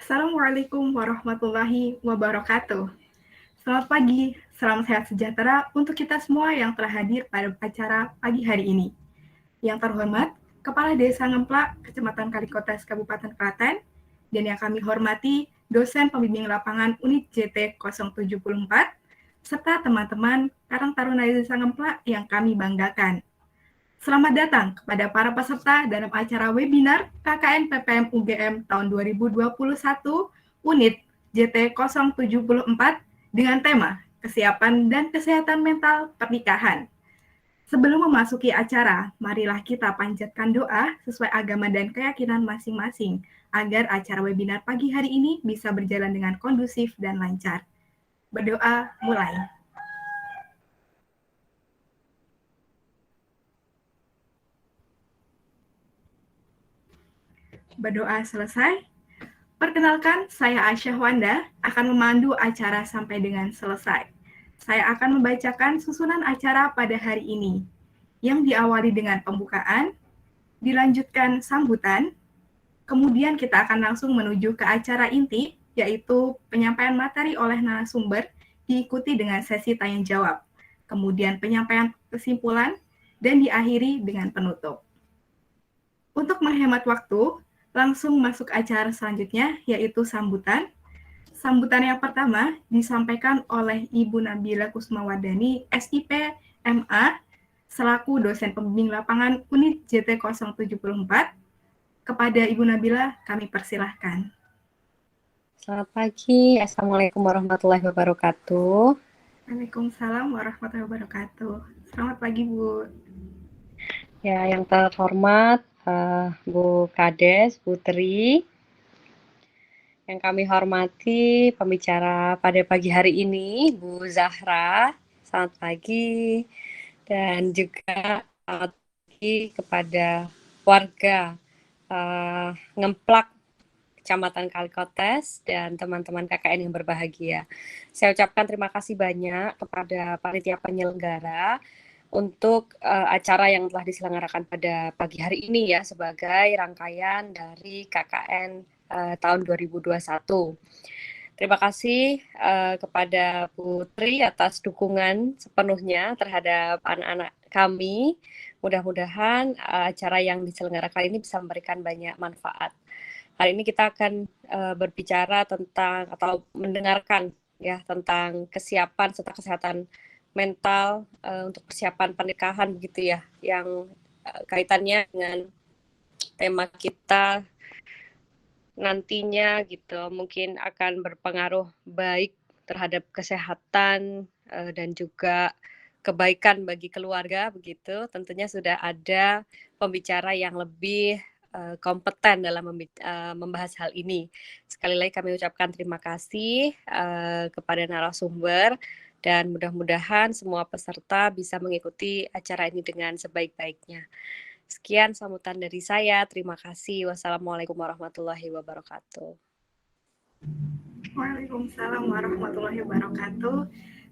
Assalamualaikum warahmatullahi wabarakatuh. Selamat pagi, salam sehat sejahtera untuk kita semua yang telah hadir pada acara pagi hari ini. Yang terhormat, Kepala Desa Ngemplak, Kecamatan Kalikotes, Kabupaten Klaten, dan yang kami hormati, dosen pembimbing lapangan Unit JT 074, serta teman-teman Karang Taruna Desa Ngemplak yang kami banggakan. Selamat datang kepada para peserta dalam acara webinar KKN PPM UGM tahun 2021 Unit JT 074 dengan tema Kesiapan dan Kesehatan Mental Pernikahan. Sebelum memasuki acara, marilah kita panjatkan doa sesuai agama dan keyakinan masing-masing agar acara webinar pagi hari ini bisa berjalan dengan kondusif dan lancar. Berdoa mulai. Berdoa selesai. Perkenalkan, saya Aisyah Wanda akan memandu acara sampai dengan selesai. Saya akan membacakan susunan acara pada hari ini, yang diawali dengan pembukaan, dilanjutkan sambutan, kemudian kita akan langsung menuju ke acara inti, yaitu penyampaian materi oleh narasumber, diikuti dengan sesi tanya jawab, kemudian penyampaian kesimpulan, dan diakhiri dengan penutup. Untuk menghemat waktu, langsung masuk acara selanjutnya, yaitu sambutan. Sambutan yang pertama disampaikan oleh Ibu Nabila Kusmawardani, SIP, MA, selaku dosen pembimbing lapangan Unit JT 074. Kepada Ibu Nabila, kami persilahkan. Selamat pagi, Assalamualaikum warahmatullahi wabarakatuh. Waalaikumsalam warahmatullahi wabarakatuh. Selamat pagi, Bu. Ya, yang terhormat Bu Kades, Bu Tri, yang kami hormati pembicara pada pagi hari ini, Bu Zahra, selamat pagi, dan juga selamat pagi kepada warga Ngemplak, Kecamatan Kalikotes, dan teman-teman KKN yang berbahagia. Saya ucapkan terima kasih banyak kepada panitia penyelenggara untuk acara yang telah diselenggarakan pada pagi hari ini ya, sebagai rangkaian dari KKN tahun 2021. Terima kasih kepada Putri atas dukungan sepenuhnya terhadap anak-anak kami. Mudah-mudahan acara yang diselenggarakan ini bisa memberikan banyak manfaat. Hari ini kita akan berbicara tentang atau mendengarkan ya tentang kesiapan serta kesehatan mental untuk persiapan pernikahan begitu ya, yang kaitannya dengan tema kita nantinya gitu, mungkin akan berpengaruh baik terhadap kesehatan dan juga kebaikan bagi keluarga begitu. Tentunya sudah ada pembicara yang lebih kompeten dalam membahas hal ini. Sekali lagi kami ucapkan terima kasih kepada narasumber dan mudah-mudahan semua peserta bisa mengikuti acara ini dengan sebaik-baiknya. Sekian sambutan dari saya. Terima kasih. Wassalamualaikum warahmatullahi wabarakatuh. Waalaikumsalam warahmatullahi wabarakatuh.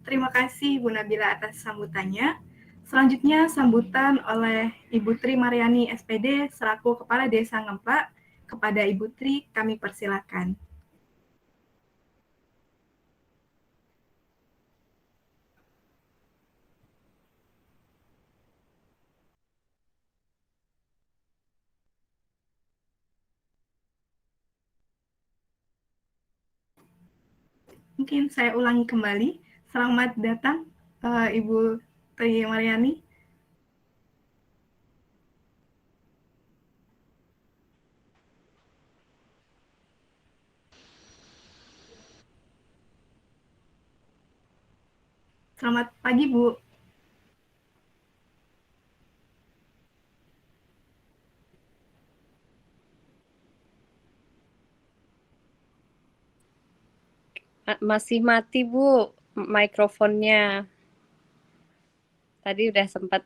Terima kasih Bu Nabila atas sambutannya. Selanjutnya sambutan oleh Ibu Tri Mariani SPD selaku Kepala Desa Ngemplak. Kepada Ibu Tri kami persilakan. Mungkin saya ulangi kembali. Selamat datang Ibu Tri Mariani. Selamat pagi, Bu. Masih mati, Bu, mikrofonnya. Tadi udah sempat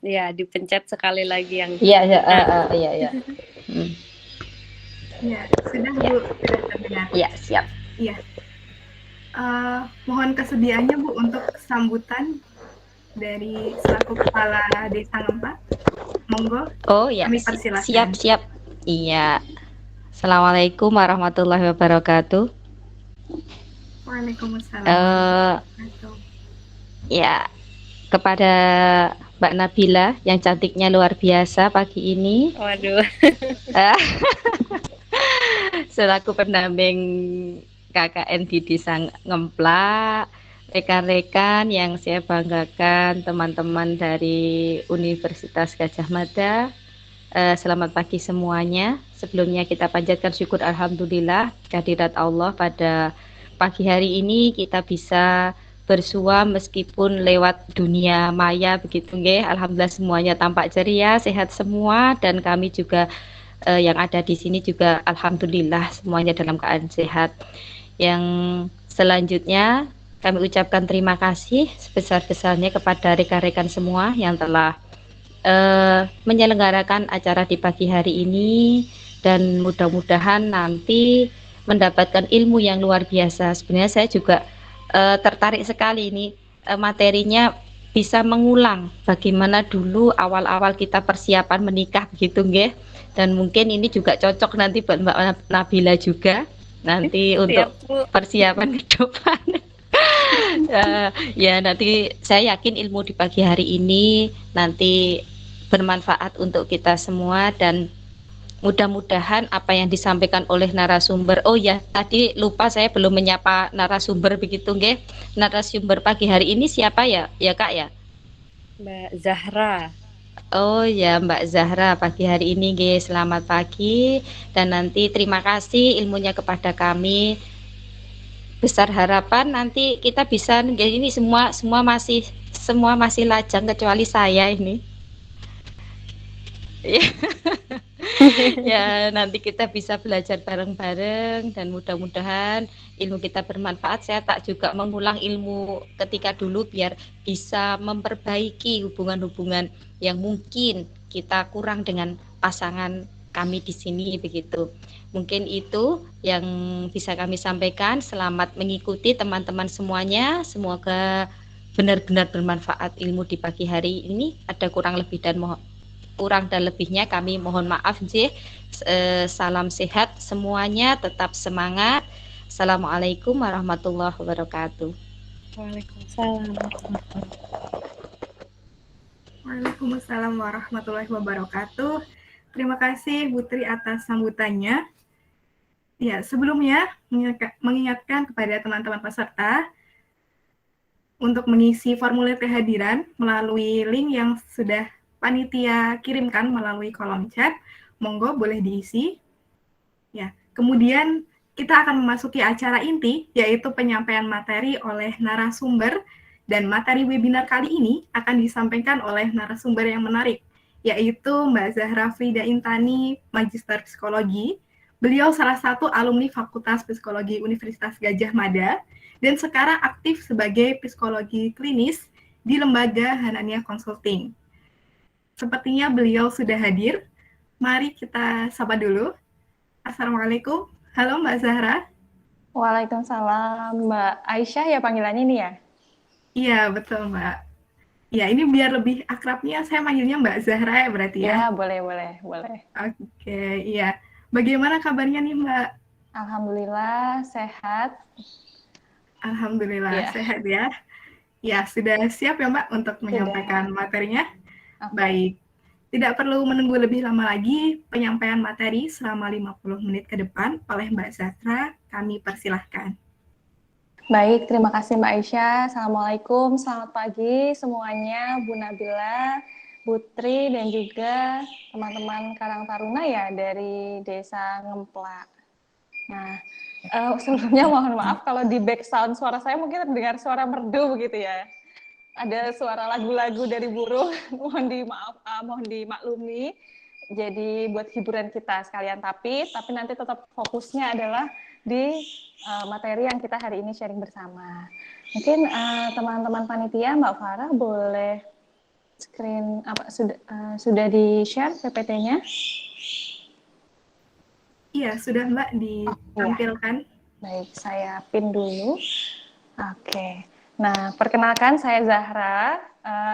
ya dipencet sekali lagi yang iya. Ya, sudah Bu, sudah terdengar. Iya, siap. Iya. Mohon kesediaannya Bu untuk sambutan dari selaku Kepala Desa Ngemplak. Monggo. Oh ya, Kami persilakan. siap. Iya. Assalamualaikum warahmatullahi wabarakatuh. Waalaikumsalam Eh, warahmatullahi wabarakatuh. ya, kepada Mbak Nabila yang cantiknya luar biasa pagi ini, Waduh. eh, selaku pendamping KKN di Desa Ngemplak, rekan-rekan yang saya banggakan, teman-teman dari Universitas Gadjah Mada, selamat pagi semuanya. Sebelumnya kita panjatkan syukur alhamdulillah kehadirat Allah pada pagi hari ini kita bisa bersua meskipun lewat dunia maya begitu nggih. Alhamdulillah semuanya tampak ceria, sehat semua dan kami juga yang ada di sini juga alhamdulillah semuanya dalam keadaan sehat. Yang selanjutnya kami ucapkan terima kasih sebesar-besarnya kepada rekan-rekan semua yang telah menyelenggarakan acara di pagi hari ini dan mudah-mudahan nanti mendapatkan ilmu yang luar biasa. Sebenarnya saya juga tertarik sekali ini materinya bisa mengulang bagaimana dulu awal-awal kita persiapan menikah begitu nggih. Dan mungkin ini juga cocok nanti buat Mbak Nabila juga nanti untuk Siap, Bu. persiapan ke depan. Ya nanti saya yakin ilmu di pagi hari ini nanti bermanfaat untuk kita semua dan mudah-mudahan apa yang disampaikan oleh narasumber. Oh ya, tadi lupa saya belum menyapa narasumber begitu nggih. Narasumber pagi hari ini siapa ya? Ya Kak ya? Mbak Zahra. Oh ya Mbak Zahra pagi hari ini nggih. Selamat pagi dan nanti terima kasih ilmunya kepada kami. Besar harapan nanti kita bisa ini semua masih lajang kecuali saya ini. Ya nanti kita bisa belajar bareng-bareng dan mudah-mudahan ilmu kita bermanfaat. Saya tak juga mengulang ilmu ketika dulu biar bisa memperbaiki hubungan-hubungan yang mungkin kita kurang dengan pasangan kami di sini begitu. Mungkin itu yang bisa kami sampaikan. Selamat mengikuti teman-teman semuanya. Semoga benar-benar bermanfaat ilmu di pagi hari ini. Ada kurang dan lebihnya kami mohon maaf Jih. Salam sehat semuanya, tetap semangat. Assalamualaikum warahmatullahi wabarakatuh. Waalaikumsalam. Waalaikumsalam warahmatullahi wabarakatuh. Terima kasih Bu Tri atas sambutannya. Ya, sebelumnya mengingatkan kepada teman-teman peserta untuk mengisi formulir kehadiran melalui link yang sudah panitia kirimkan melalui kolom chat. Monggo boleh diisi. Ya, kemudian kita akan memasuki acara inti, yaitu penyampaian materi oleh narasumber, dan materi webinar kali ini akan disampaikan oleh narasumber yang menarik, yaitu Mbak Zahra Frida Intani, Magister Psikologi. Beliau salah satu alumni Fakultas Psikologi Universitas Gadjah Mada, dan sekarang aktif sebagai psikologi klinis di lembaga Hanania Consulting. Sepertinya beliau sudah hadir. Mari kita sapa dulu. Assalamualaikum. Halo Mbak Zahra. Waalaikumsalam. Mbak Aisyah ya panggilannya ini ya? Iya, betul Mbak. Ya, ini biar lebih akrabnya saya manggilnya Mbak Zahra ya berarti ya? Ya, boleh. Oke, iya. Bagaimana kabarnya nih Mbak? Alhamdulillah sehat. Alhamdulillah sehat ya. Ya, sudah siap ya Mbak untuk menyampaikan materinya? Okay. Baik. Tidak perlu menunggu lebih lama lagi, penyampaian materi selama 50 menit ke depan oleh Mbak Zahra, kami persilahkan. Baik, terima kasih Mbak Aisyah. Assalamualaikum, selamat pagi semuanya, Bu Nabila, Bu Tri, dan juga teman-teman Karang Taruna ya dari Desa Ngemplak. Nah, sebelumnya mohon maaf kalau di background suara saya mungkin terdengar suara merdu begitu ya. Ada suara lagu-lagu dari burung, mohon dimaklumi. Jadi buat hiburan kita sekalian, tapi nanti tetap fokusnya adalah di materi yang kita hari ini sharing bersama. Mungkin teman-teman panitia, Mbak Farah boleh screen sudah di-share PPT-nya? Iya, sudah Mbak ditampilkan. Baik, saya pin dulu. Oke. Nah, perkenalkan saya Zahra.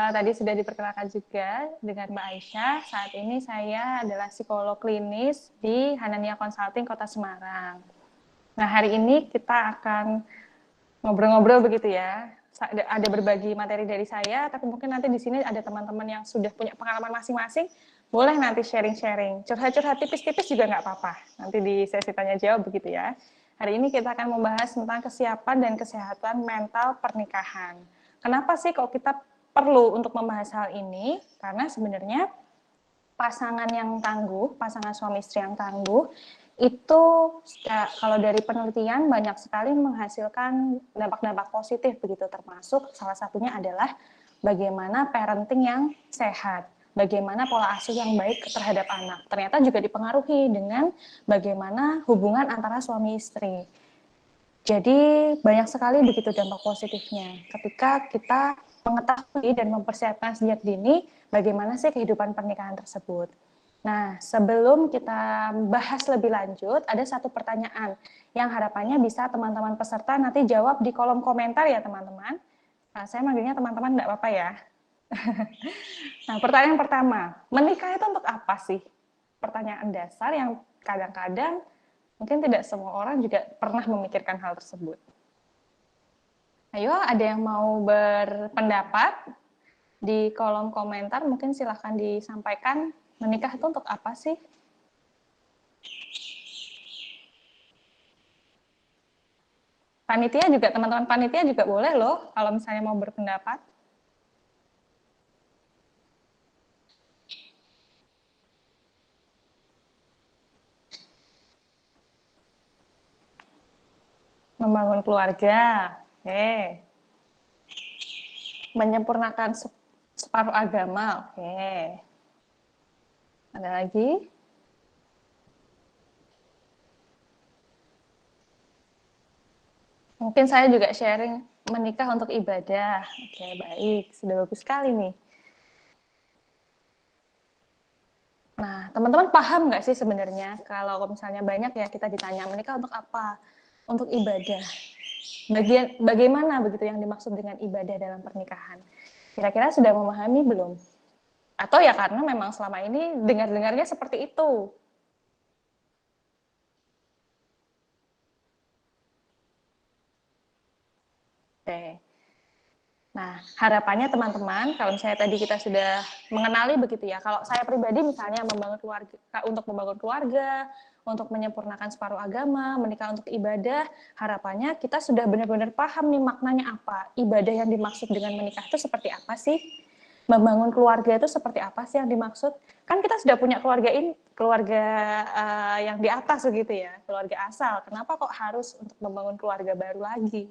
Tadi sudah diperkenalkan juga dengan Mbak Aisyah. Saat ini saya adalah psikolog klinis di Hanania Consulting Kota Semarang. Nah, hari ini kita akan ngobrol-ngobrol begitu ya. Ada berbagi materi dari saya, tapi mungkin nanti di sini ada teman-teman yang sudah punya pengalaman masing-masing. Boleh nanti sharing-sharing. Curhat-curhat tipis-tipis juga nggak apa-apa. Nanti di sesi tanya-jawab begitu ya. Hari ini kita akan membahas tentang kesiapan dan kesehatan mental pernikahan. Kenapa sih kok kita perlu untuk membahas hal ini? Karena sebenarnya pasangan yang tangguh, pasangan suami istri yang tangguh, itu kalau dari penelitian banyak sekali menghasilkan dampak-dampak positif begitu, termasuk salah satunya adalah bagaimana parenting yang sehat, bagaimana pola asuh yang baik terhadap anak. Ternyata juga dipengaruhi dengan bagaimana hubungan antara suami istri. Jadi banyak sekali begitu dampak positifnya ketika kita mengetahui dan mempersiapkan sejak dini bagaimana sih kehidupan pernikahan tersebut. Nah, sebelum kita bahas lebih lanjut, ada satu pertanyaan yang harapannya bisa teman-teman peserta nanti jawab di kolom komentar ya teman-teman. Nah, saya manggilnya teman-teman nggak apa-apa ya. Nah, pertanyaan pertama, menikah itu untuk apa sih? Pertanyaan dasar yang kadang-kadang mungkin tidak semua orang juga pernah memikirkan hal tersebut. Ayo, ada yang mau berpendapat di kolom komentar? Mungkin silahkan disampaikan, menikah itu untuk apa sih? Panitia juga, teman-teman panitia juga boleh loh, kalau misalnya mau berpendapat. Membangun keluarga, oke. Menyempurnakan separuh agama, oke. Ada lagi? Mungkin saya juga sharing menikah untuk ibadah. Oke, baik. Sudah bagus sekali nih. Nah, teman-teman paham nggak sih sebenarnya kalau misalnya banyak ya kita ditanya menikah untuk apa? Untuk ibadah. Bagaimana begitu yang dimaksud dengan ibadah dalam pernikahan? Kira-kira sudah memahami belum? Atau ya karena memang selama ini dengar-dengarnya seperti itu. Oke. Nah, harapannya teman-teman, kalau misalnya tadi kita sudah mengenali begitu ya, kalau saya pribadi misalnya membangun keluarga, untuk membangun keluarga, untuk menyempurnakan separuh agama, menikah untuk ibadah, harapannya kita sudah benar-benar paham nih maknanya apa, ibadah yang dimaksud dengan menikah itu seperti apa sih, membangun keluarga itu seperti apa sih yang dimaksud, kan kita sudah punya keluarga yang di atas begitu ya, keluarga asal, kenapa kok harus untuk membangun keluarga baru lagi,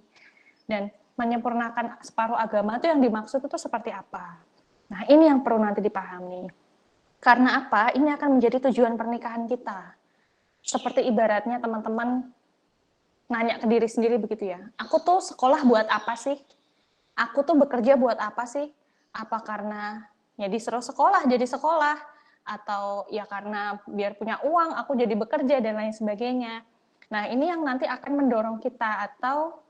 dan menyempurnakan separuh agama itu yang dimaksud itu seperti apa. Nah, ini yang perlu nanti dipahami. Karena apa? Ini akan menjadi tujuan pernikahan kita. Seperti ibaratnya teman-teman nanya ke diri sendiri begitu ya. Aku tuh sekolah buat apa sih? Aku tuh bekerja buat apa sih? Apa karena ya disuruh sekolah jadi sekolah? Atau ya karena biar punya uang aku jadi bekerja dan lain sebagainya. Nah, ini yang nanti akan mendorong kita atau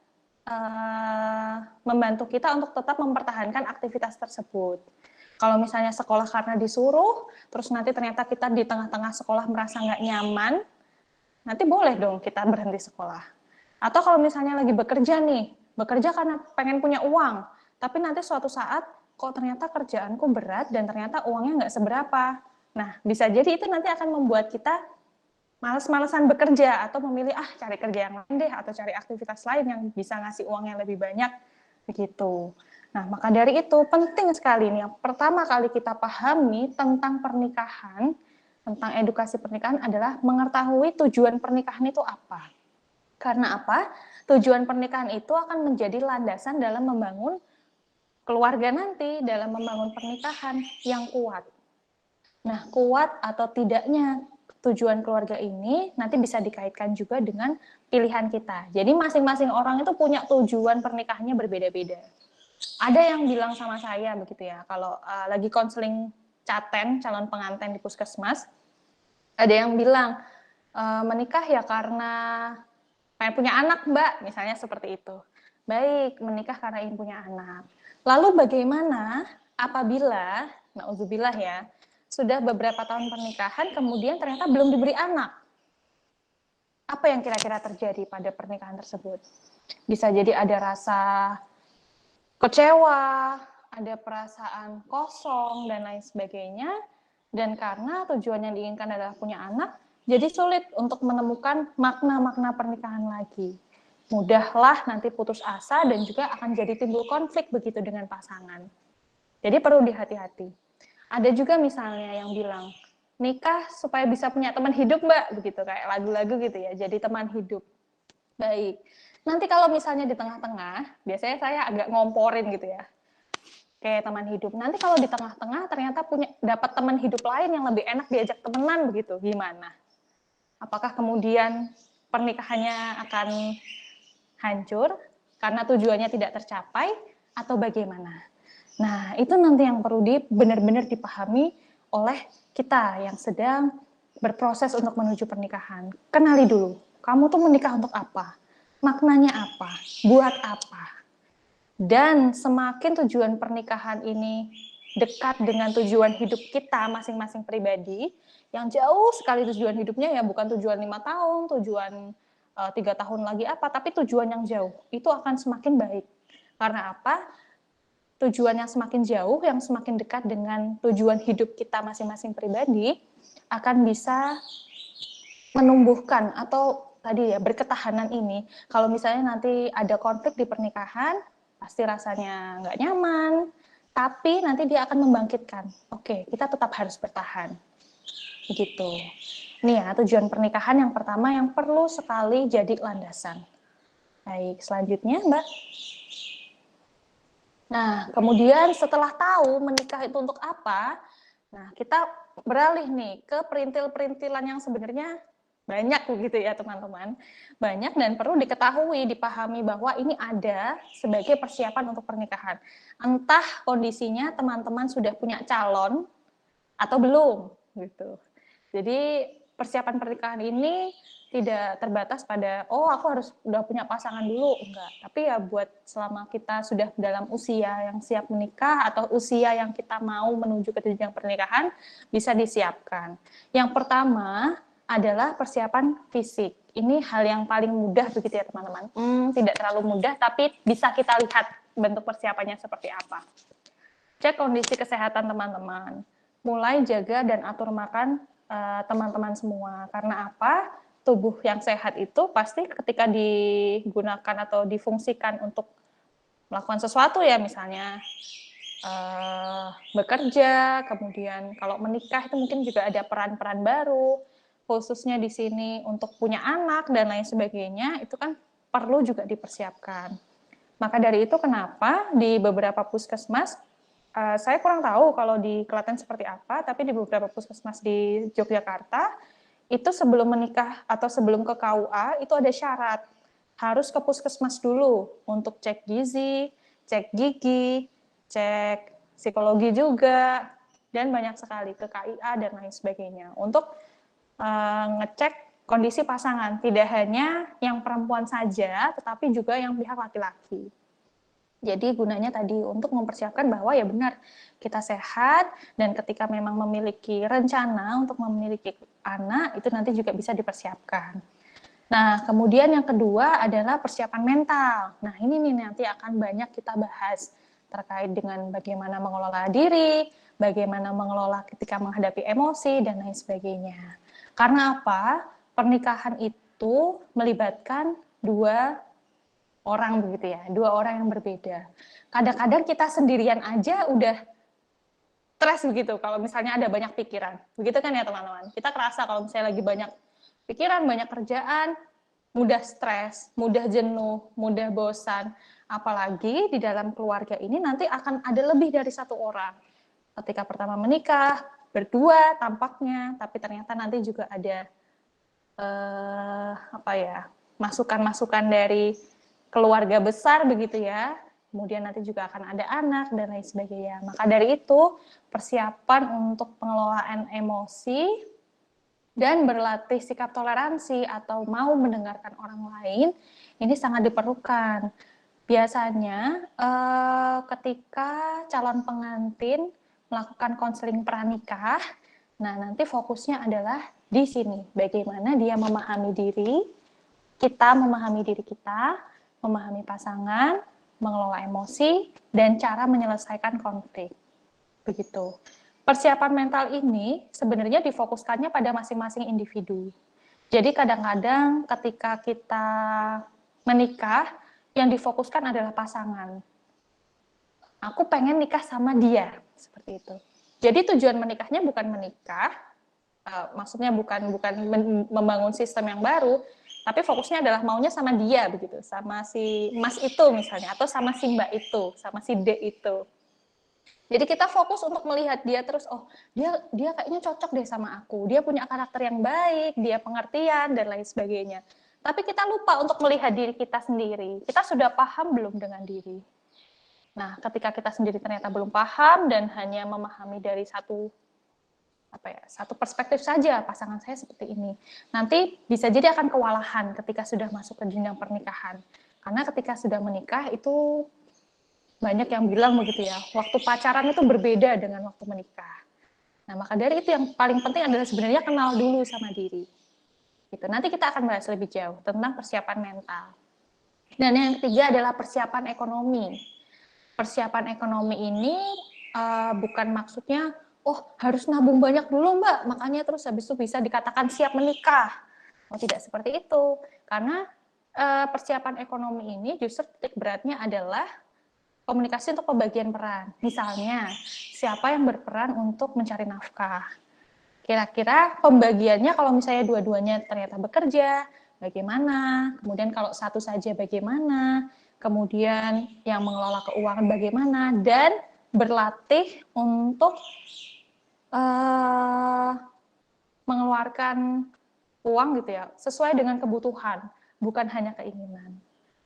membantu kita untuk tetap mempertahankan aktivitas tersebut. Kalau misalnya sekolah karena disuruh, terus nanti ternyata kita di tengah-tengah sekolah merasa nggak nyaman, nanti boleh dong kita berhenti sekolah. Atau kalau misalnya lagi bekerja nih, bekerja karena pengen punya uang, tapi nanti suatu saat kok ternyata kerjaanku berat dan ternyata uangnya nggak seberapa. Nah, bisa jadi itu nanti akan membuat kita males-malesan bekerja atau memilih cari kerja yang lain deh atau cari aktivitas lain yang bisa ngasih uang yang lebih banyak begitu. Nah, maka dari itu penting sekali nih yang pertama kali kita pahami tentang pernikahan, tentang edukasi pernikahan adalah mengetahui tujuan pernikahan itu apa. Karena apa? Tujuan pernikahan itu akan menjadi landasan dalam membangun keluarga nanti, dalam membangun pernikahan yang kuat. Nah, kuat atau tidaknya tujuan keluarga ini nanti bisa dikaitkan juga dengan pilihan kita. Jadi masing-masing orang itu punya tujuan pernikahannya berbeda-beda. Ada yang bilang sama saya begitu ya, kalau lagi konseling caten, calon pengantin di puskesmas, ada yang bilang menikah ya karena pengen punya anak, Mbak, misalnya seperti itu. Baik, menikah karena ingin punya anak. Lalu bagaimana apabila, na'udzubillah ya, sudah beberapa tahun pernikahan kemudian ternyata belum diberi anak? Apa yang kira-kira terjadi pada pernikahan tersebut? Bisa jadi ada rasa kecewa, ada perasaan kosong, dan lain sebagainya. Dan karena tujuan yang diinginkan adalah punya anak, jadi sulit untuk menemukan makna-makna pernikahan lagi. Mudahlah nanti putus asa dan juga akan jadi timbul konflik begitu dengan pasangan. Jadi perlu dihati-hati. Ada juga misalnya yang bilang, nikah supaya bisa punya teman hidup mbak, begitu kayak lagu-lagu gitu ya, jadi teman hidup. Baik, nanti kalau misalnya di tengah-tengah, biasanya saya agak ngomporin gitu ya, kayak teman hidup. Nanti kalau di tengah-tengah ternyata dapat teman hidup lain yang lebih enak diajak temenan begitu, gimana? Apakah kemudian pernikahannya akan hancur karena tujuannya tidak tercapai atau bagaimana? Nah, itu nanti yang perlu benar-benar dipahami oleh kita yang sedang berproses untuk menuju pernikahan. Kenali dulu, kamu tuh menikah untuk apa? Maknanya apa? Buat apa? Dan semakin tujuan pernikahan ini dekat dengan tujuan hidup kita masing-masing pribadi, yang jauh sekali tujuan hidupnya ya bukan tujuan 5 tahun, tujuan 3 tahun lagi apa, tapi tujuan yang jauh, itu akan semakin baik. Karena apa? Tujuan yang semakin jauh, yang semakin dekat dengan tujuan hidup kita masing-masing pribadi, akan bisa menumbuhkan atau tadi ya berketahanan ini. Kalau misalnya nanti ada konflik di pernikahan, pasti rasanya nggak nyaman, tapi nanti dia akan membangkitkan. Oke, kita tetap harus bertahan. Begitu. Ini ya tujuan pernikahan yang pertama yang perlu sekali jadi landasan. Baik, selanjutnya Mbak. Nah, kemudian setelah tahu menikah itu untuk apa, nah kita beralih nih ke perintil-perintilan yang sebenarnya banyak begitu ya teman-teman. Banyak dan perlu diketahui, dipahami bahwa ini ada sebagai persiapan untuk pernikahan. Entah kondisinya teman-teman sudah punya calon atau belum gitu. Jadi persiapan pernikahan ini tidak terbatas pada aku harus udah punya pasangan dulu, enggak. Tapi ya buat selama kita sudah dalam usia yang siap menikah atau usia yang kita mau menuju ke jenjang pernikahan bisa disiapkan. Yang pertama adalah persiapan fisik. Ini hal yang paling mudah begitu ya teman-teman. Tidak terlalu mudah tapi bisa kita lihat bentuk persiapannya seperti apa. Cek kondisi kesehatan teman-teman. Mulai jaga dan atur makan teman-teman semua. Karena apa? Tubuh yang sehat itu pasti ketika digunakan atau difungsikan untuk melakukan sesuatu ya, misalnya bekerja, kemudian kalau menikah itu mungkin juga ada peran-peran baru, khususnya di sini untuk punya anak dan lain sebagainya, itu kan perlu juga dipersiapkan. Maka dari itu kenapa di beberapa puskesmas, saya kurang tahu kalau di Klaten seperti apa, tapi di beberapa puskesmas di Yogyakarta, itu sebelum menikah atau sebelum ke KUA, itu ada syarat. Harus ke puskesmas dulu untuk cek gizi, cek gigi, cek psikologi juga, dan banyak sekali ke KIA dan lain sebagainya. Untuk ngecek kondisi pasangan, tidak hanya yang perempuan saja, tetapi juga yang pihak laki-laki. Jadi gunanya tadi untuk mempersiapkan bahwa ya benar kita sehat dan ketika memang memiliki rencana untuk memiliki anak itu nanti juga bisa dipersiapkan. Nah, kemudian yang kedua adalah persiapan mental. Nah, ini nih nanti akan banyak kita bahas terkait dengan bagaimana mengelola diri, bagaimana mengelola ketika menghadapi emosi dan lain sebagainya. Karena apa? Pernikahan itu melibatkan dua orang begitu ya, dua orang yang berbeda. Kadang-kadang kita sendirian aja udah stres begitu kalau misalnya ada banyak pikiran. Begitu kan ya teman-teman? Kita kerasa kalau misalnya lagi banyak pikiran, banyak kerjaan, mudah stres, mudah jenuh, mudah bosan. Apalagi di dalam keluarga ini nanti akan ada lebih dari satu orang. Ketika pertama menikah, berdua tampaknya, tapi ternyata nanti juga ada masukan-masukan dari keluarga besar begitu ya, kemudian nanti juga akan ada anak dan lain sebagainya. Maka dari itu persiapan untuk pengelolaan emosi dan berlatih sikap toleransi atau mau mendengarkan orang lain ini sangat diperlukan. Biasanya ketika calon pengantin melakukan konseling pranikah, nah nanti fokusnya adalah di sini, bagaimana dia memahami diri, kita memahami diri kita, memahami pasangan, mengelola emosi, dan cara menyelesaikan konflik. Begitu. Persiapan mental ini sebenarnya difokuskannya pada masing-masing individu. Jadi kadang-kadang ketika kita menikah, yang difokuskan adalah pasangan. Aku pengen nikah sama dia, seperti itu. Jadi tujuan menikahnya bukan menikah, maksudnya bukan membangun sistem yang baru, tapi fokusnya adalah maunya sama dia begitu, sama si Mas itu misalnya, atau sama si Mbak itu, sama si D itu. Jadi kita fokus untuk melihat dia terus, oh dia kayaknya cocok deh sama aku, dia punya karakter yang baik, dia pengertian dan lain sebagainya. Tapi kita lupa untuk melihat diri kita sendiri. Kita sudah paham belum dengan diri? Nah, ketika kita sendiri ternyata belum paham dan hanya memahami dari satu perspektif saja, pasangan saya seperti ini. Nanti bisa jadi akan kewalahan ketika sudah masuk ke jenjang pernikahan. Karena ketika sudah menikah itu banyak yang bilang begitu ya, waktu pacaran itu berbeda dengan waktu menikah. Nah, maka dari itu yang paling penting adalah sebenarnya kenal dulu sama diri. Gitu. Nanti kita akan bahas lebih jauh tentang persiapan mental. Dan yang ketiga adalah persiapan ekonomi. Persiapan ekonomi ini bukan maksudnya, oh harus nabung banyak dulu Mbak, makanya terus habis itu bisa dikatakan siap menikah. Oh, tidak seperti itu. Karena persiapan ekonomi ini justru titik beratnya adalah komunikasi untuk pembagian peran. Misalnya, siapa yang berperan untuk mencari nafkah? Kira-kira pembagiannya kalau misalnya dua-duanya ternyata bekerja, bagaimana? Kemudian kalau satu saja bagaimana? Kemudian yang mengelola keuangan bagaimana? Dan berlatih untuk mengeluarkan uang gitu ya, sesuai dengan kebutuhan, bukan hanya keinginan.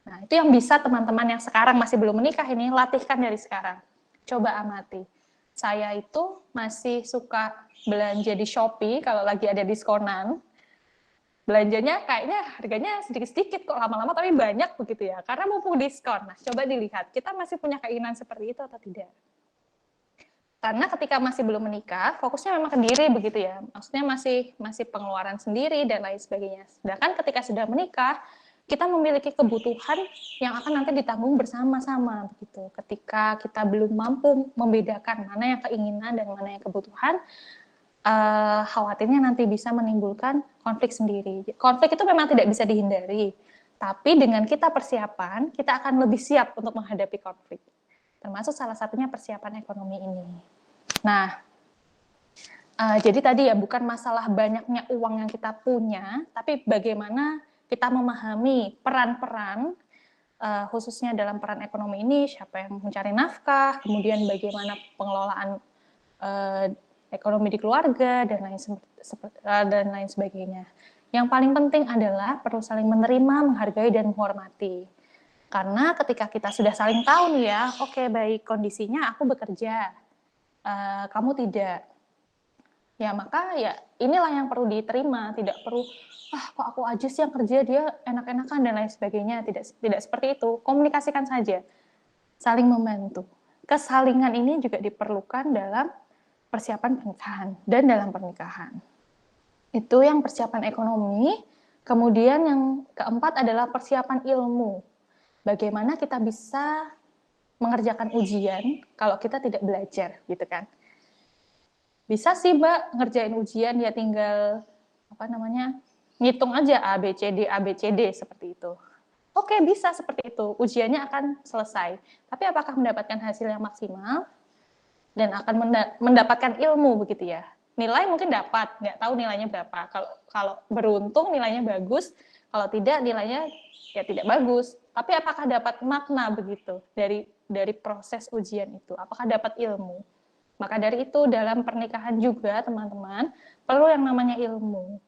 Nah, itu yang bisa teman-teman yang sekarang masih belum menikah ini latihkan dari sekarang. Coba amati. Saya itu masih suka belanja di Shopee kalau lagi ada diskonan. Belanjanya kayaknya harganya sedikit-sedikit kok lama-lama tapi banyak begitu ya. Karena mumpung diskon. Nah, coba dilihat kita masih punya keinginan seperti itu atau tidak. Karena ketika masih belum menikah, fokusnya memang ke diri begitu ya. Maksudnya masih pengeluaran sendiri dan lain sebagainya. Sedangkan ketika sudah menikah, kita memiliki kebutuhan yang akan nanti ditanggung bersama-sama begitu. Ketika kita belum mampu membedakan mana yang keinginan dan mana yang kebutuhan, khawatirnya nanti bisa menimbulkan konflik sendiri. Konflik itu memang tidak bisa dihindari, tapi dengan kita persiapan, kita akan lebih siap untuk menghadapi konflik. Termasuk salah satunya persiapan ekonomi ini. Nah, jadi tadi ya bukan masalah banyaknya uang yang kita punya, tapi bagaimana kita memahami peran-peran, khususnya dalam peran ekonomi ini, siapa yang mencari nafkah, kemudian bagaimana pengelolaan ekonomi di keluarga, dan lain sebagainya. Yang paling penting adalah perlu saling menerima, menghargai, dan menghormati. Karena ketika kita sudah saling tahu nih ya, oke baik kondisinya aku bekerja, kamu tidak. Ya maka ya inilah yang perlu diterima, tidak perlu kok aku aja sih yang kerja, dia enak-enakan dan lain sebagainya. Tidak seperti itu. Komunikasikan saja, saling membantu. Kesalingan ini juga diperlukan dalam persiapan pernikahan dan dalam pernikahan. Itu yang persiapan ekonomi. Kemudian yang keempat adalah persiapan ilmu. Bagaimana kita bisa mengerjakan ujian kalau kita tidak belajar, gitu kan? Bisa sih Mbak ngerjain ujian ya tinggal ngitung aja A B C D seperti itu. Oke, bisa seperti itu. Ujiannya akan selesai. Tapi apakah mendapatkan hasil yang maksimal dan akan mendapatkan ilmu begitu ya? Nilai mungkin dapat, nggak tahu nilainya berapa. Kalau beruntung nilainya bagus, kalau tidak nilainya ya tidak bagus. Tapi apakah dapat makna begitu dari proses ujian itu? Apakah dapat ilmu? Maka dari itu dalam pernikahan juga teman-teman perlu yang namanya ilmu.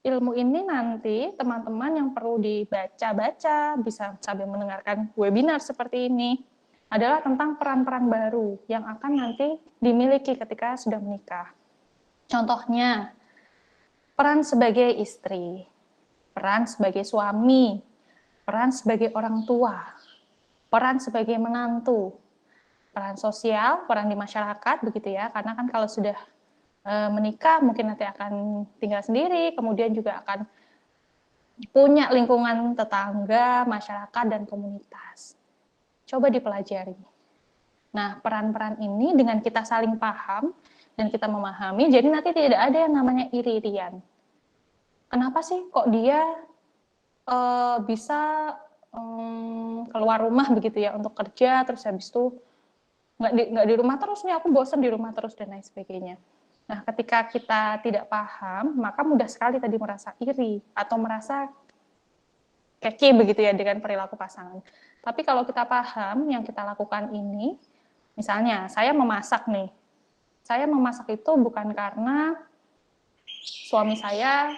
Ilmu ini nanti teman-teman yang perlu dibaca-baca, bisa sambil mendengarkan webinar seperti ini, adalah tentang peran-peran baru yang akan nanti dimiliki ketika sudah menikah. Contohnya, peran sebagai istri, peran sebagai suami, peran sebagai orang tua, peran sebagai menantu, peran sosial, peran di masyarakat begitu ya. Karena kan kalau sudah menikah mungkin nanti akan tinggal sendiri, kemudian juga akan punya lingkungan tetangga, masyarakat dan komunitas. Coba dipelajari. Nah, peran-peran ini dengan kita saling paham dan kita memahami, jadi nanti tidak ada yang namanya iri-irian. Kenapa sih kok dia bisa keluar rumah begitu ya untuk kerja, terus habis itu nggak di rumah terus nih, aku bosan di rumah terus dan lain sebagainya. Nah, ketika kita tidak paham, maka mudah sekali tadi merasa iri atau merasa keki begitu ya dengan perilaku pasangan. Tapi kalau kita paham yang kita lakukan ini, misalnya saya memasak nih, saya memasak itu bukan karena suami saya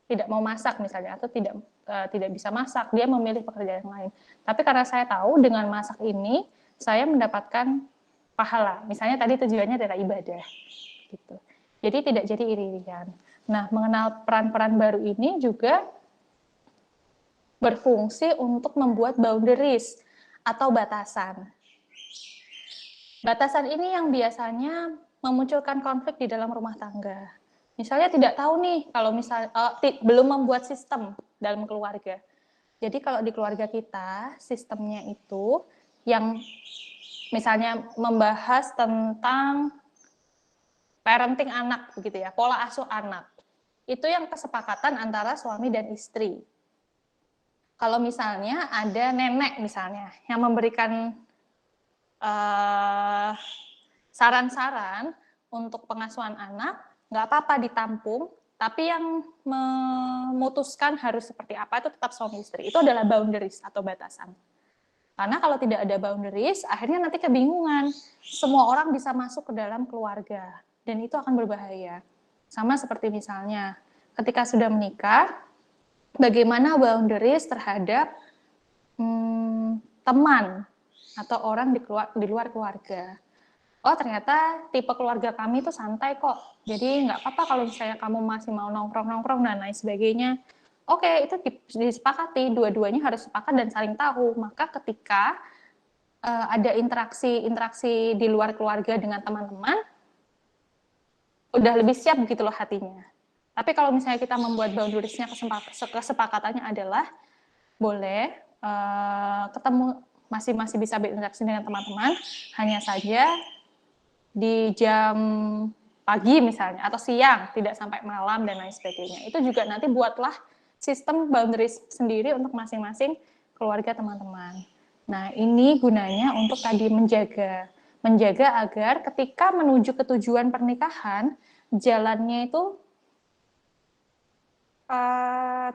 tidak mau masak misalnya atau tidak bisa masak, dia memilih pekerjaan yang lain. Tapi karena saya tahu dengan masak ini saya mendapatkan pahala. Misalnya tadi tujuannya adalah ibadah gitu. Jadi tidak jadi iri-irian. Nah, mengenal peran-peran baru ini juga berfungsi untuk membuat boundaries atau batasan. Batasan ini yang biasanya memunculkan konflik di dalam rumah tangga. Misalnya tidak tahu nih kalau belum membuat sistem dalam keluarga. Jadi kalau di keluarga kita sistemnya itu yang misalnya membahas tentang parenting anak begitu ya, pola asuh anak. Itu yang kesepakatan antara suami dan istri. Kalau misalnya ada nenek misalnya yang memberikan saran-saran untuk pengasuhan anak, nggak apa-apa ditampung, tapi yang memutuskan harus seperti apa itu tetap suami istri. Itu adalah boundaries atau batasan. Karena kalau tidak ada boundaries, akhirnya nanti kebingungan. Semua orang bisa masuk ke dalam keluarga, dan itu akan berbahaya. Sama seperti misalnya, ketika sudah menikah, bagaimana boundaries terhadap teman atau orang di luar keluarga. Oh ternyata tipe keluarga kami itu santai kok, jadi nggak apa-apa kalau misalnya kamu masih mau nongkrong-nongkrong dan lain sebagainya. Oke, itu disepakati, dua-duanya harus sepakat dan saling tahu. Maka ketika ada interaksi di luar keluarga dengan teman-teman, udah lebih siap gitu loh hatinya. Tapi kalau misalnya kita membuat boundariesnya, kesepakatannya adalah boleh ketemu, masih bisa berinteraksi dengan teman-teman, hanya saja di jam pagi misalnya, atau siang, tidak sampai malam dan lain sebagainya. Itu juga nanti buatlah sistem boundaries sendiri untuk masing-masing keluarga teman-teman. Nah, ini gunanya untuk tadi menjaga agar ketika menuju ke tujuan pernikahan, jalannya itu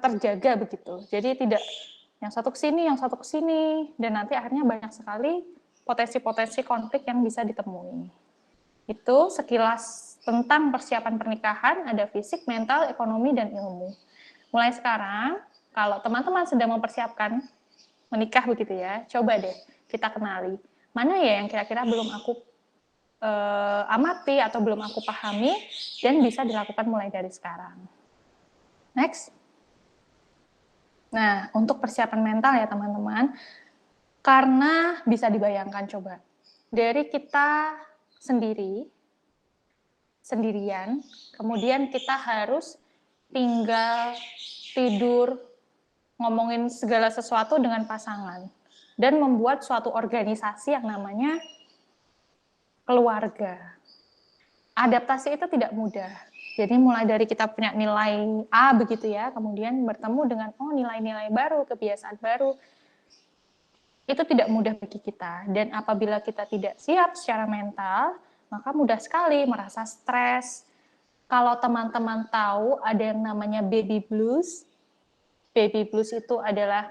terjaga begitu. Jadi tidak yang satu ke sini, dan nanti akhirnya banyak sekali potensi-potensi konflik yang bisa ditemui. Itu sekilas tentang persiapan pernikahan, ada fisik, mental, ekonomi, dan ilmu. Mulai sekarang, kalau teman-teman sedang mempersiapkan menikah begitu ya, coba deh kita kenali. Mana ya yang kira-kira belum aku amati atau belum aku pahami, dan bisa dilakukan mulai dari sekarang. Next. Nah, untuk persiapan mental ya teman-teman, karena bisa dibayangkan coba, dari kita sendirian, kemudian kita harus tinggal, tidur, ngomongin segala sesuatu dengan pasangan, dan membuat suatu organisasi yang namanya keluarga. Adaptasi itu tidak mudah. Jadi mulai dari kita punya nilai A begitu ya, kemudian bertemu dengan nilai-nilai baru, kebiasaan baru, itu tidak mudah bagi kita. Dan apabila kita tidak siap secara mental, maka mudah sekali merasa stres. Kalau teman-teman tahu ada yang namanya baby blues itu adalah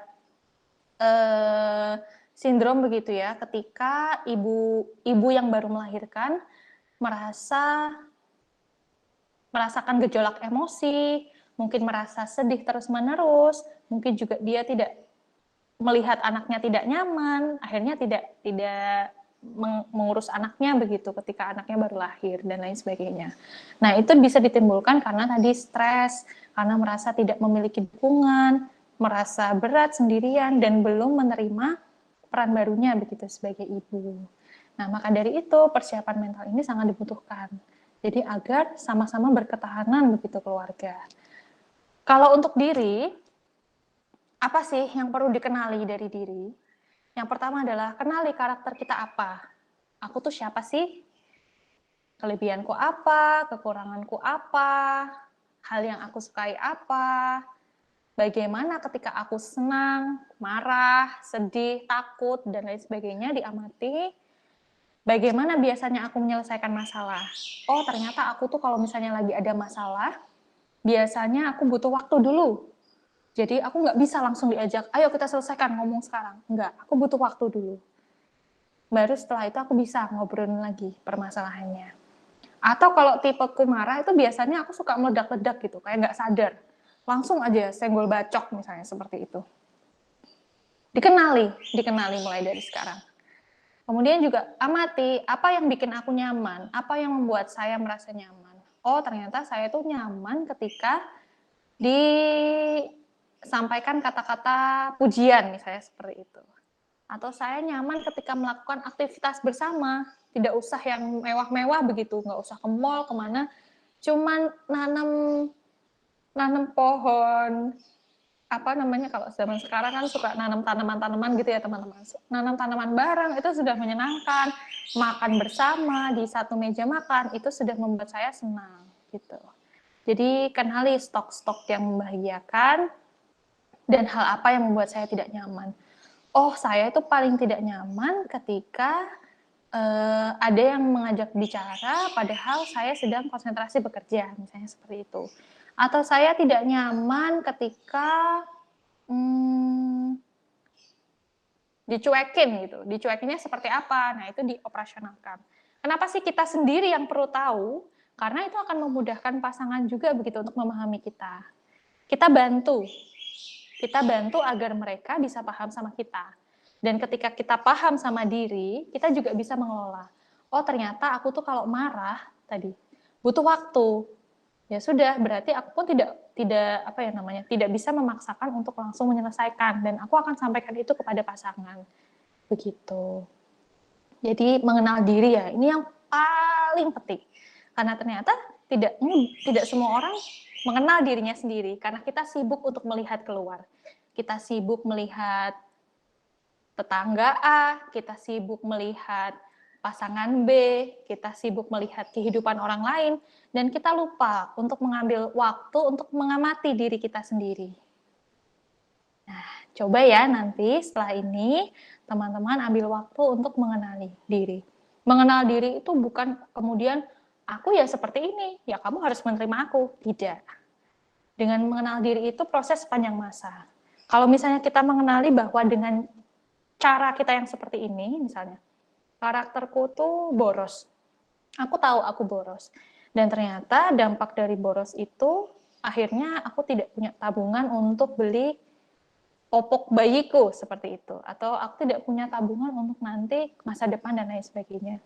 sindrom begitu ya, ketika ibu yang baru melahirkan merasakan gejolak emosi, mungkin merasa sedih terus-menerus, mungkin juga dia tidak melihat anaknya tidak nyaman, akhirnya tidak mengurus anaknya begitu ketika anaknya baru lahir dan lain sebagainya. Nah, itu bisa ditimbulkan karena tadi stres, karena merasa tidak memiliki dukungan, merasa berat sendirian dan belum menerima peran barunya begitu sebagai ibu. Nah, maka dari itu persiapan mental ini sangat dibutuhkan. Jadi agar sama-sama berketahanan begitu keluarga. Kalau untuk diri, apa sih yang perlu dikenali dari diri? Yang pertama adalah kenali karakter kita apa. Aku tuh siapa sih? Kelebihanku apa? Kekuranganku apa? Hal yang aku sukai apa? Bagaimana ketika aku senang, marah, sedih, takut, dan lain sebagainya diamati. Bagaimana biasanya aku menyelesaikan masalah? Oh, ternyata aku tuh kalau misalnya lagi ada masalah, biasanya aku butuh waktu dulu. Jadi aku nggak bisa langsung diajak, ayo kita selesaikan ngomong sekarang. Nggak, aku butuh waktu dulu. Baru setelah itu aku bisa ngobrolin lagi permasalahannya. Atau kalau tipeku marah itu biasanya aku suka meledak-ledak gitu, kayak nggak sadar. Langsung aja senggol bacok misalnya seperti itu. Dikenali mulai dari sekarang. Kemudian juga amati apa yang bikin aku nyaman, apa yang membuat saya merasa nyaman. Oh, ternyata saya tuh nyaman ketika disampaikan kata-kata pujian misalnya seperti itu. Atau saya nyaman ketika melakukan aktivitas bersama, tidak usah yang mewah-mewah begitu, nggak usah ke mall kemana, cuman nanam pohon, apa namanya kalau zaman sekarang kan suka nanam tanaman-tanaman gitu ya teman-teman. Nanam tanaman bareng itu sudah menyenangkan. Makan bersama di satu meja makan itu sudah membuat saya senang gitu. Jadi kenali stok-stok yang membahagiakan dan hal apa yang membuat saya tidak nyaman. Oh, saya itu paling tidak nyaman ketika ada yang mengajak bicara padahal saya sedang konsentrasi bekerja, misalnya seperti itu. Atau saya tidak nyaman ketika dicuekin gitu. Dicuekinnya seperti apa? Nah, itu dioperasionalkan. Kenapa sih kita sendiri yang perlu tahu? Karena itu akan memudahkan pasangan juga begitu untuk memahami kita. Kita bantu agar mereka bisa paham sama kita. Dan ketika kita paham sama diri, kita juga bisa mengelola. Oh, ternyata aku tuh kalau marah tadi butuh waktu. Ya sudah, berarti aku pun tidak bisa memaksakan untuk langsung menyelesaikan dan aku akan sampaikan itu kepada pasangan. Begitu. Jadi mengenal diri ya, ini yang paling penting. Karena ternyata tidak semua orang mengenal dirinya sendiri karena kita sibuk untuk melihat keluar. Kita sibuk melihat tetangga A, kita sibuk melihat pasangan B, kita sibuk melihat kehidupan orang lain, dan kita lupa untuk mengambil waktu untuk mengamati diri kita sendiri. Nah, coba ya nanti setelah ini teman-teman ambil waktu untuk mengenali diri. Mengenal diri itu bukan kemudian aku ya seperti ini, ya kamu harus menerima aku. Tidak. Dengan mengenal diri itu proses panjang masa. Kalau misalnya kita mengenali bahwa dengan cara kita yang seperti ini, misalnya, karakterku tuh boros. Aku tahu aku boros. Dan ternyata dampak dari boros itu, akhirnya aku tidak punya tabungan untuk beli popok bayiku, seperti itu. Atau aku tidak punya tabungan untuk nanti masa depan dan lain sebagainya.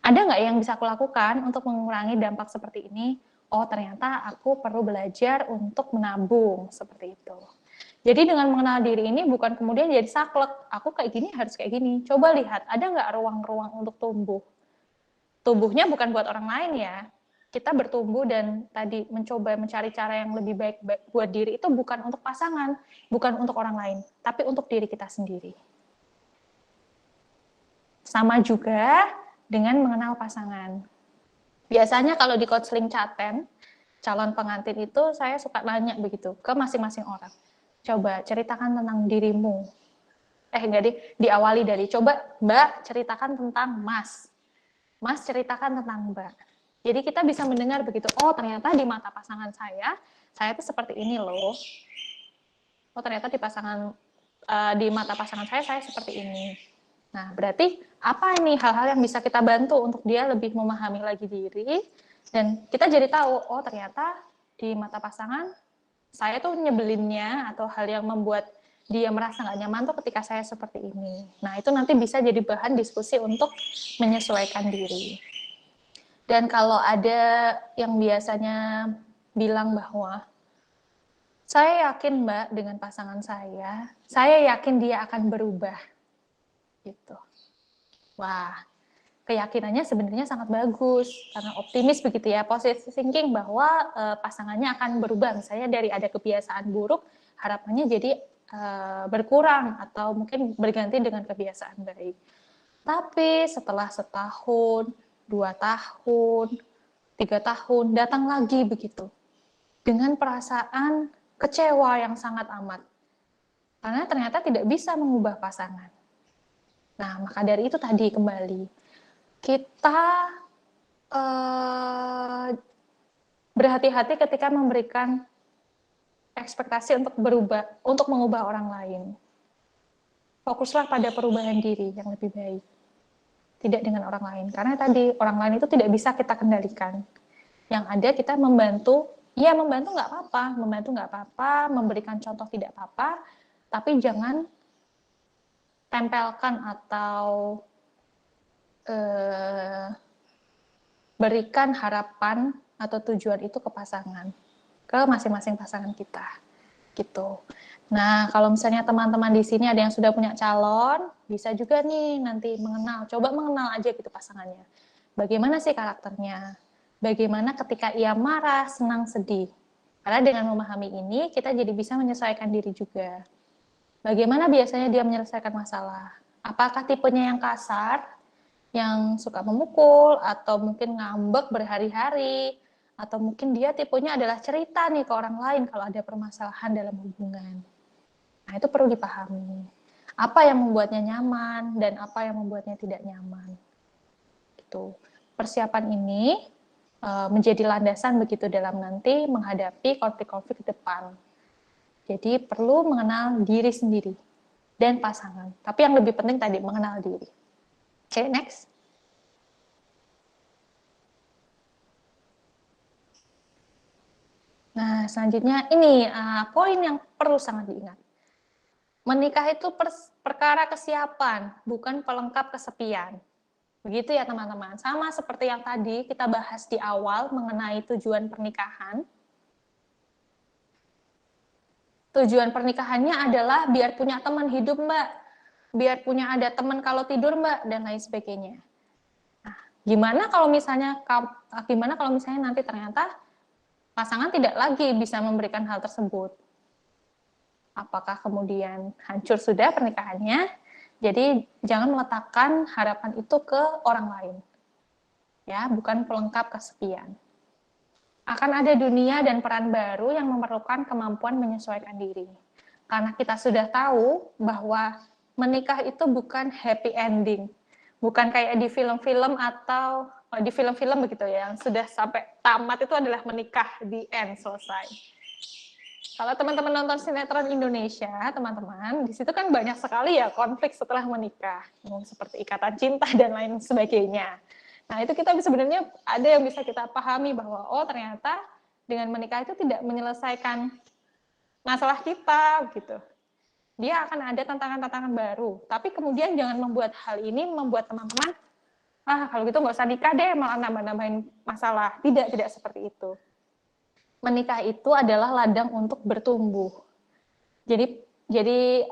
Ada nggak yang bisa aku lakukan untuk mengurangi dampak seperti ini? Oh, ternyata aku perlu belajar untuk menabung, seperti itu. Jadi dengan mengenal diri ini bukan kemudian jadi saklek, aku kayak gini harus kayak gini. Coba lihat, ada nggak ruang-ruang untuk tumbuh? Tubuhnya bukan buat orang lain ya. Kita bertumbuh dan tadi mencoba mencari cara yang lebih baik buat diri itu bukan untuk pasangan, bukan untuk orang lain, tapi untuk diri kita sendiri. Sama juga dengan mengenal pasangan. Biasanya kalau di counseling Caten, calon pengantin itu saya suka nanya begitu ke masing-masing orang. Coba ceritakan tentang dirimu. Diawali dari coba Mbak ceritakan tentang Mas. Mas ceritakan tentang Mbak. Jadi kita bisa mendengar begitu, oh ternyata di mata pasangan saya tuh seperti ini loh. Oh ternyata di mata pasangan saya seperti ini. Nah berarti apa ini hal-hal yang bisa kita bantu untuk dia lebih memahami lagi diri, dan kita jadi tahu, oh ternyata di mata pasangan saya tuh nyebelinnya atau hal yang membuat dia merasa nggak nyaman tuh ketika saya seperti ini. Nah, itu nanti bisa jadi bahan diskusi untuk menyesuaikan diri. Dan kalau ada yang biasanya bilang bahwa saya yakin Mbak dengan pasangan saya yakin dia akan berubah. gitu. Wah, keyakinannya sebenarnya sangat bagus karena optimis begitu ya, positive thinking bahwa pasangannya akan berubah, misalnya dari ada kebiasaan buruk harapannya jadi berkurang atau mungkin berganti dengan kebiasaan baik. Tapi setelah setahun, 2 tahun, 3 tahun datang lagi begitu dengan perasaan kecewa yang sangat amat karena ternyata tidak bisa mengubah pasangan. Nah, maka dari itu tadi kembali kita berhati-hati ketika memberikan ekspektasi untuk berubah, untuk mengubah orang lain. Fokuslah pada perubahan diri yang lebih baik, tidak dengan orang lain. Karena tadi orang lain itu tidak bisa kita kendalikan. Yang ada kita membantu, ya membantu nggak apa-apa, memberikan contoh tidak apa-apa, tapi jangan tempelkan atau berikan harapan atau tujuan itu ke pasangan, ke masing-masing pasangan kita, gitu. Nah, kalau misalnya teman-teman di sini ada yang sudah punya calon, bisa juga nih nanti coba mengenal aja gitu pasangannya. Bagaimana sih karakternya? Bagaimana ketika ia marah, senang, sedih? Karena dengan memahami ini, kita jadi bisa menyesuaikan diri juga. Bagaimana biasanya dia menyelesaikan masalah? Apakah tipenya yang kasar, yang suka memukul, atau mungkin ngambek berhari-hari, atau mungkin dia tipenya adalah cerita nih ke orang lain kalau ada permasalahan dalam hubungan. Nah, itu perlu dipahami. Apa yang membuatnya nyaman dan apa yang membuatnya tidak nyaman. Gitu. Persiapan ini menjadi landasan begitu dalam nanti menghadapi konflik-konflik ke depan. Jadi perlu mengenal diri sendiri dan pasangan. Tapi yang lebih penting tadi mengenal diri. Oke, next. Nah, selanjutnya ini poin yang perlu sangat diingat. Menikah itu perkara kesiapan, bukan pelengkap kesepian. Begitu ya teman-teman. Sama seperti yang tadi kita bahas di awal mengenai tujuan pernikahan. Tujuan pernikahannya adalah biar punya teman hidup, Mbak. Biar punya ada teman kalau tidur, Mbak, dan lain sebagainya. Nah, gimana kalau misalnya nanti ternyata pasangan tidak lagi bisa memberikan hal tersebut? Apakah kemudian hancur sudah pernikahannya? Jadi jangan meletakkan harapan itu ke orang lain. Ya, bukan pelengkap kesepian. Akan ada dunia dan peran baru yang memerlukan kemampuan menyesuaikan diri. Karena kita sudah tahu bahwa menikah itu bukan happy ending. Bukan kayak di film-film atau di film-film begitu ya, yang sudah sampai tamat itu adalah menikah, di end, selesai. Kalau teman-teman nonton sinetron Indonesia, teman-teman, di situ kan banyak sekali ya konflik setelah menikah, seperti ikatan cinta dan lain sebagainya. Nah, itu kita sebenarnya ada yang bisa kita pahami bahwa oh ternyata dengan menikah itu tidak menyelesaikan masalah kita gitu. Dia akan ada tantangan-tantangan baru. Tapi kemudian jangan membuat hal ini membuat teman-teman kalau gitu nggak usah nikah deh, malah nambah-nambahin masalah. Tidak seperti itu. Menikah itu adalah ladang untuk bertumbuh. Jadi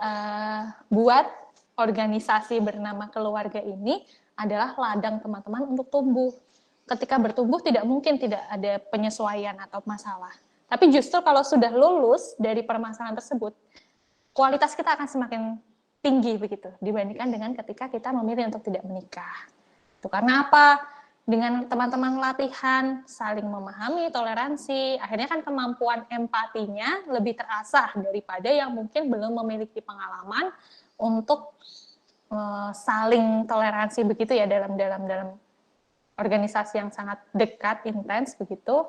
buat organisasi bernama keluarga ini adalah ladang teman-teman untuk tumbuh. Ketika bertumbuh tidak mungkin tidak ada penyesuaian atau masalah. Tapi justru kalau sudah lulus dari permasalahan tersebut, kualitas kita akan semakin tinggi begitu dibandingkan dengan ketika kita memilih untuk tidak menikah. Itu karena apa? Dengan teman-teman latihan, saling memahami, toleransi, akhirnya kan kemampuan empatinya lebih terasah daripada yang mungkin belum memiliki pengalaman untuk saling toleransi begitu ya dalam organisasi yang sangat dekat, intens begitu.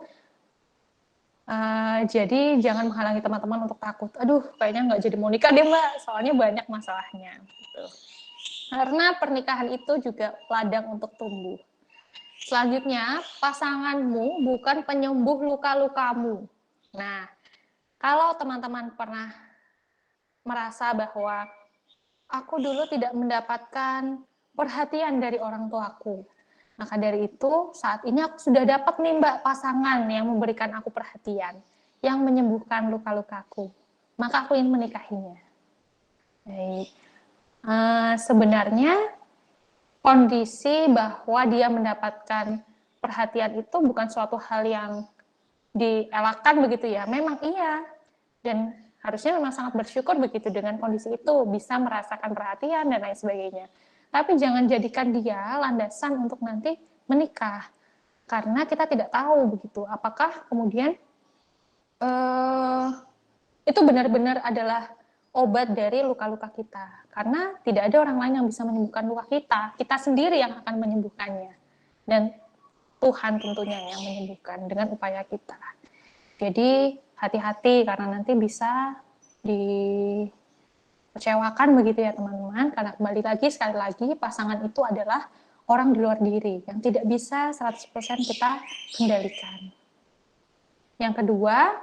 Jadi jangan menghalangi teman-teman untuk takut. Aduh, kayaknya nggak jadi mau nikah deh Mbak, soalnya banyak masalahnya. Gitu. Karena pernikahan itu juga ladang untuk tumbuh. Selanjutnya, pasanganmu bukan penyembuh luka-lukamu. Nah, kalau teman-teman pernah merasa bahwa aku dulu tidak mendapatkan perhatian dari orang tuaku, maka dari itu saat ini aku sudah dapat nih Mbak pasangan yang memberikan aku perhatian, yang menyembuhkan luka-lukaku. Maka aku ingin menikahinya. Baik. Sebenarnya kondisi bahwa dia mendapatkan perhatian itu bukan suatu hal yang dielakkan begitu ya. Memang iya, dan harusnya memang sangat bersyukur begitu dengan kondisi itu, bisa merasakan perhatian dan lain sebagainya. Tapi jangan jadikan dia landasan untuk nanti menikah, karena kita tidak tahu begitu apakah kemudian itu benar-benar adalah obat dari luka-luka kita, karena tidak ada orang lain yang bisa menyembuhkan luka kita sendiri yang akan menyembuhkannya, dan Tuhan tentunya yang menyembuhkan dengan upaya kita. Jadi hati-hati karena nanti bisa dikecewakan begitu ya teman-teman, karena kembali lagi sekali lagi pasangan itu adalah orang di luar diri yang tidak bisa 100% kita kendalikan. Yang kedua,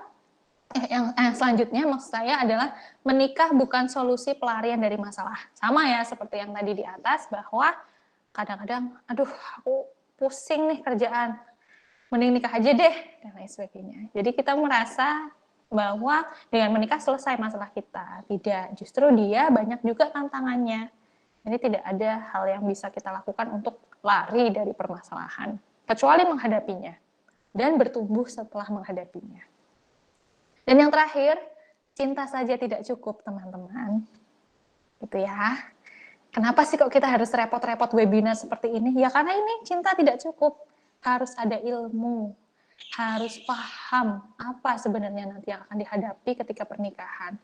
selanjutnya maksud saya adalah menikah bukan solusi pelarian dari masalah. Sama ya seperti yang tadi di atas, bahwa kadang-kadang aduh aku pusing nih kerjaan, mending nikah aja deh dan lain sebagainya. Jadi kita merasa bahwa dengan menikah selesai masalah kita. Tidak, justru dia banyak juga tantangannya. Jadi tidak ada hal yang bisa kita lakukan untuk lari dari permasalahan, kecuali menghadapinya dan bertumbuh setelah menghadapinya. Dan yang terakhir, cinta saja tidak cukup, teman-teman. Gitu ya. Kenapa sih kok kita harus repot-repot webinar seperti ini? Ya karena ini cinta tidak cukup. Harus ada ilmu, harus paham apa sebenarnya nanti yang akan dihadapi ketika pernikahan.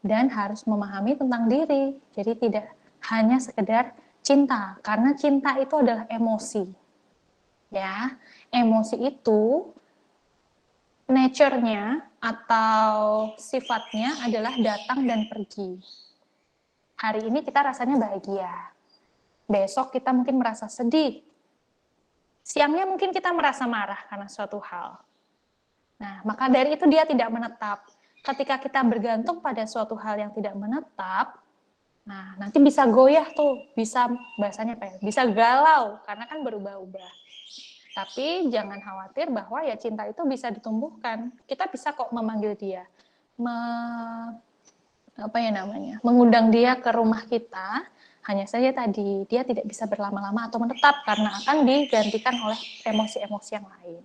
Dan harus memahami tentang diri. Jadi tidak hanya sekedar cinta, karena cinta itu adalah emosi. Ya, emosi itu nature-nya atau sifatnya adalah datang dan pergi. Hari ini kita rasanya bahagia, besok kita mungkin merasa sedih, siangnya mungkin kita merasa marah karena suatu hal. Nah, maka dari itu dia tidak menetap. Ketika kita bergantung pada suatu hal yang tidak menetap, nah nanti bisa goyah tuh, bisa bahasanya apa ya, bisa galau karena kan berubah-ubah. Tapi jangan khawatir bahwa ya cinta itu bisa ditumbuhkan. Kita bisa kok memanggil dia, mengundang dia ke rumah kita. Hanya saja tadi dia tidak bisa berlama-lama atau menetap karena akan digantikan oleh emosi-emosi yang lain.